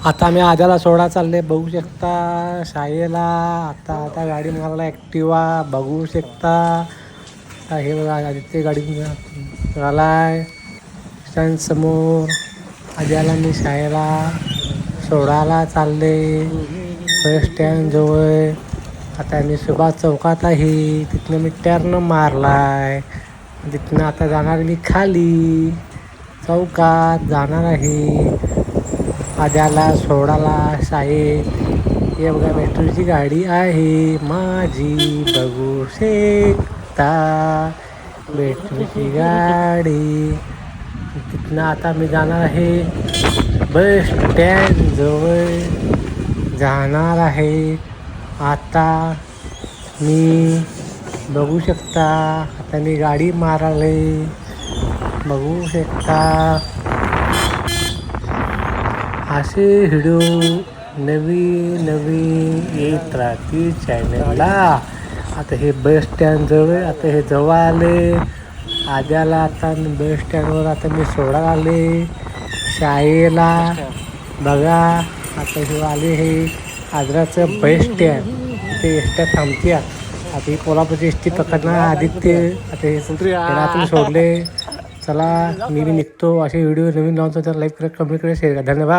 आता मी आद्याला सोडा चालले, बघू शकता शाळेला. आता गाडी मारायला ॲक्टिवा बघू शकता. आता हे बघा आदित्य गाडी झालाय स्टँड समोर. आद्याला मी शाळेला सोडायला चालले बस स्टँड जवळ. आता मी सुभाष चौकात आहे, तिथनं मी टर्न मारलाय. तिथनं आता जाणार मी खाली चौकात जाणार आहे आद्याला सोडायला शाळेत. हे बघा मेट्रोची गाडी आहे माझी, बघू शकता मेट्रोची गाडी. तिथनं आता मी जाणार आहे बस स्टँड जवळ जाणार आहे. आता मी बघू शकता, आता मी गाडी माराले बघू शकता. असे व्हिडिओ नवीन येत राहतील चॅनलला. आता हे बस स्टँड जवळ, आता हे जवळ आले आद्याला. आता बस स्टँडवर आता मी सोडायला आले शाळेला. बघा आता हे आले हे आजराचं बस स्टँड. ते एसट्या थांबत्या. आता ही कोल्हापूरची एस टी पकडणार आदित्य. आता हे घरातून सोडले. चला मी निघतो. असे व्हिडिओ नवीन लावून तर लाईक करा, कमेंट करा, शेअर करा. धन्यवाद.